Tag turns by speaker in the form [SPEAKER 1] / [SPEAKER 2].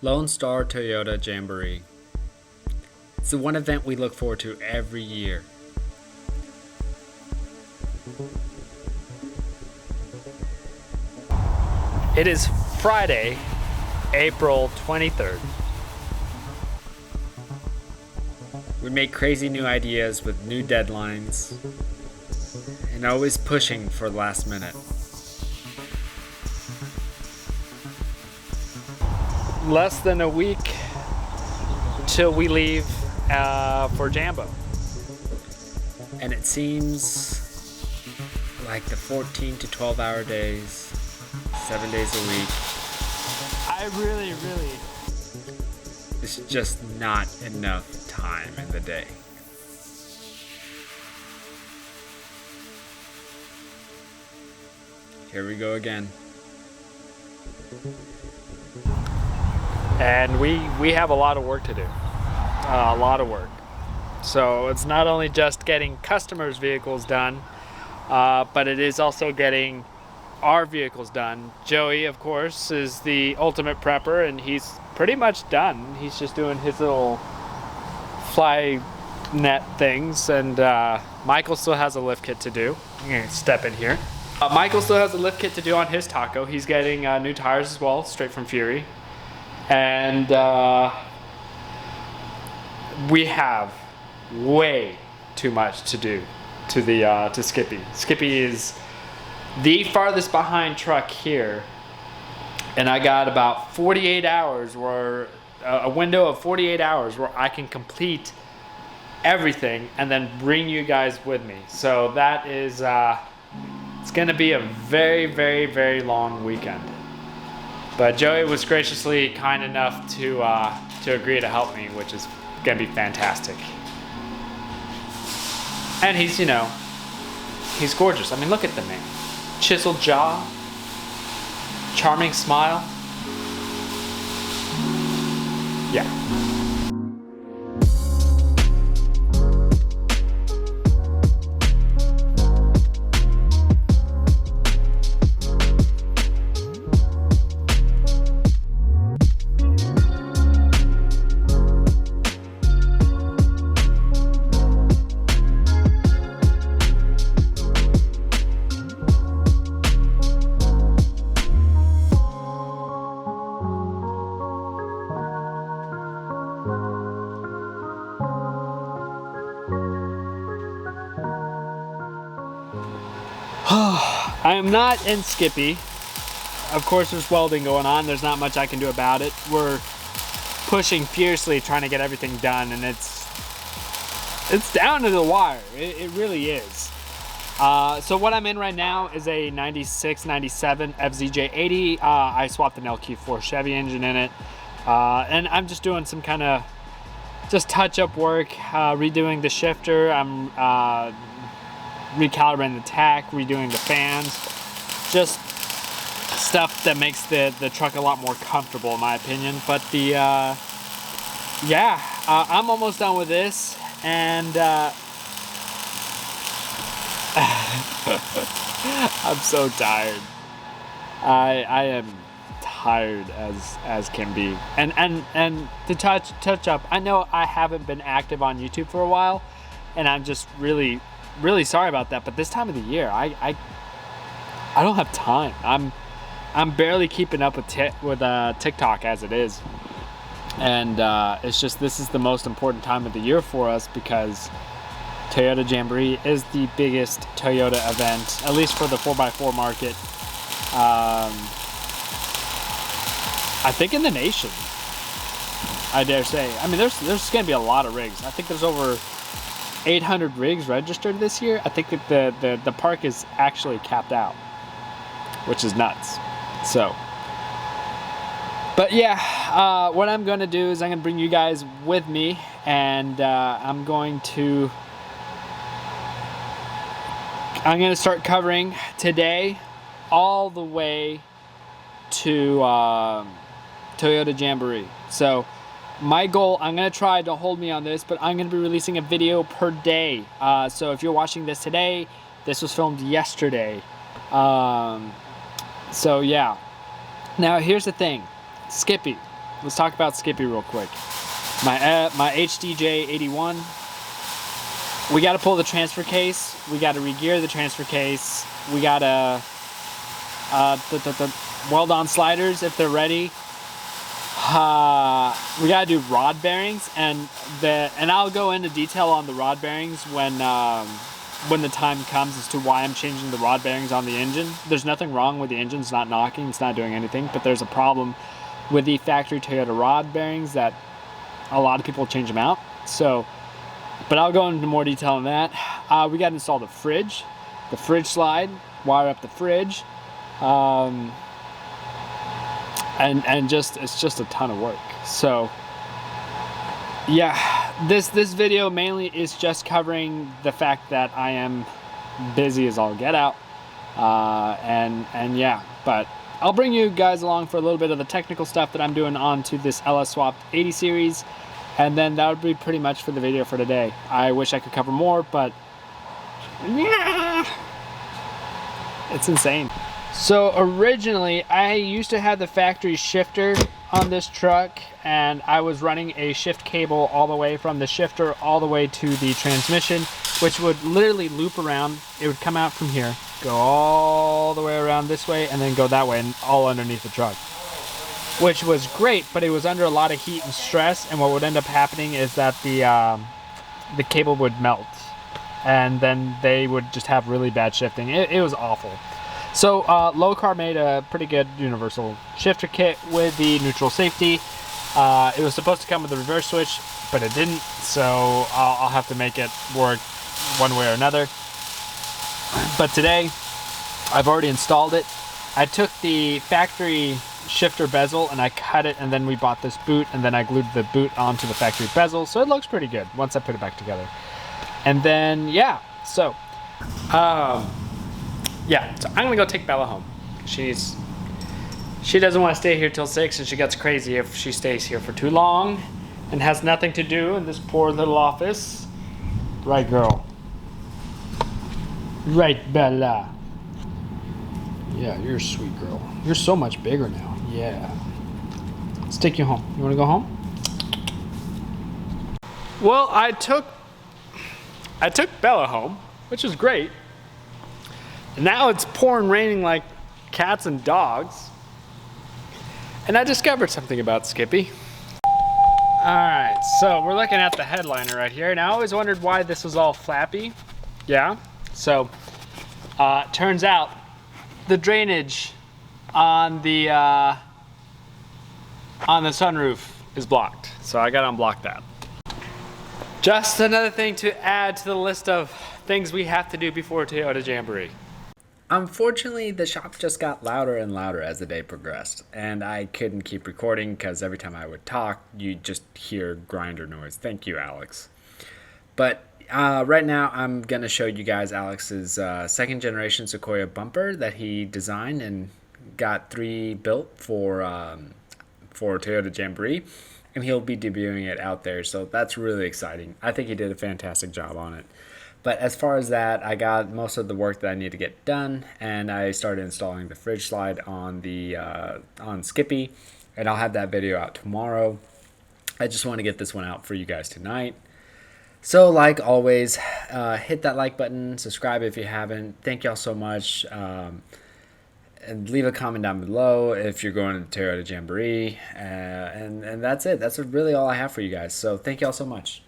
[SPEAKER 1] Lone Star Toyota Jamboree. It's the one event we look forward to every year.
[SPEAKER 2] It is Friday, April 23rd.
[SPEAKER 1] We make crazy new ideas with new deadlines and always pushing for the last minute.
[SPEAKER 2] Less than a week till we leave for Jambo.
[SPEAKER 1] And it seems like the 14 to 12 hour days, 7 days a week.
[SPEAKER 2] I really
[SPEAKER 1] It's just not enough time in the day. Here we go again.
[SPEAKER 2] And we have a lot of work to do. A lot of work. So it's not only just getting customers' vehicles done, but it is also getting our vehicles done. Joey, of course, is the ultimate prepper, and he's pretty much done. He's just doing his little fly net things, and Michael still has a lift kit to do. I'm gonna step in here. Michael still has a lift kit to do on his taco. He's getting new tires as well, straight from Fury. And we have way too much to do to Skippy. Skippy is the farthest behind truck here, and I got about 48 hours, where a window of 48 hours where I can complete everything and then bring you guys with me. So that is it's gonna be a very long weekend. But Joey was graciously kind enough to agree to help me, which is gonna be fantastic. And he's, he's gorgeous. I mean, look at the man. Chiseled jaw, charming smile. Yeah. I am not in Skippy. Of course, there's welding going on. There's not much I can do about it. We're pushing fiercely trying to get everything done, and it's down to the wire. It really is. So what I'm in right now is a 96, 97 FZJ80. I swapped an LQ4 Chevy engine in it. And I'm just doing some kind of just touch-up work, redoing the shifter. I'm recalibrating the tack, redoing the fans, just stuff that makes the truck a lot more comfortable in my opinion. But I'm almost done with this, and I'm so tired. I am tired as can be, and to touch up, I know I haven't been active on YouTube for a while, and I'm just really sorry about that. But this time of the year, I don't have time. I'm barely keeping up with TikTok as it is, and it's just, this is the most important time of the year for us because Toyota Jamboree is the biggest Toyota event, at least for the 4x4 market. I think in the nation, I dare say. I mean, there's going to be a lot of rigs. I think there's over 800 rigs registered this year. I think that the park is actually capped out, which is nuts. So, but yeah, what I'm going to do is I'm going to bring you guys with me, and I'm going to start covering today all the way to Toyota Jamboree. So my goal, I'm going to try to hold me on this, but I'm going to be releasing a video per day. So if you're watching this today, this was filmed yesterday. So yeah. Now here's the thing. Skippy. let's talk about Skippy real quick. My HDJ 81. We got to pull the transfer case. We got to regear the transfer case. We got to weld on sliders if they're ready. We got to do rod bearings, and I'll go into detail on the rod bearings when the time comes as to why I'm changing the rod bearings on the engine. There's nothing wrong with the engine. It's not knocking. It's not doing anything. But there's a problem with the factory Toyota rod bearings that a lot of people change them out. So, but I'll go into more detail on that. We got to install the fridge slide, wire up the fridge, and it's just a ton of work. So yeah, this video mainly is just covering the fact that I am busy as all get out, and yeah, but I'll bring you guys along for a little bit of the technical stuff that I'm doing onto this LS Swapped 80 series, and then that would be pretty much for the video for today. I wish I could cover more, but yeah, it's insane. So originally, I used to have the factory shifter on this truck, and I was running a shift cable all the way from the shifter all the way to the transmission, which would literally loop around. It would come out from here, go all the way around this way, and then go that way, and all underneath the truck, which was great, but it was under a lot of heat and stress, and what would end up happening is that the cable would melt, and then they would just have really bad shifting. It was awful. So Low Car made a pretty good universal shifter kit with the neutral safety. It was supposed to come with a reverse switch, but it didn't, so I'll have to make it work one way or another. But today, I've already installed it. I took the factory shifter bezel and I cut it, and then we bought this boot, and then I glued the boot onto the factory bezel, so it looks pretty good once I put it back together. And then, yeah, so yeah, so I'm gonna go take Bella home. She doesn't want to stay here till 6, and she gets crazy if she stays here for too long and has nothing to do in this poor little office. Right, girl? Right, Bella? Yeah, you're a sweet girl. You're so much bigger now. Yeah. Let's take you home. You wanna go home? Well, I took Bella home, which was great. Now it's pouring raining like cats and dogs. And I discovered something about Skippy. Alright, so we're looking at the headliner right here. And I always wondered why this was all flappy. Yeah, so turns out the drainage on the sunroof is blocked. So I gotta unblock that. Just another thing to add to the list of things we have to do before Toyota Jamboree.
[SPEAKER 1] Unfortunately, the shop just got louder and louder as the day progressed, and I couldn't keep recording because every time I would talk, you just hear grinder noise. Thank you, Alex. But right now, I'm going to show you guys Alex's second generation Sequoia bumper that he designed and got 3 built for Toyota Jamboree, and he'll be debuting it out there, so that's really exciting. I think he did a fantastic job on it. But as far as that, I got most of the work that I need to get done, and I started installing the fridge slide on the on Skippy, and I'll have that video out tomorrow. I just want to get this one out for you guys tonight. So like always, hit that like button, subscribe if you haven't. Thank y'all so much. And leave a comment down below if you're going to Toyota Jamboree. And that's it. That's really all I have for you guys. So thank y'all so much.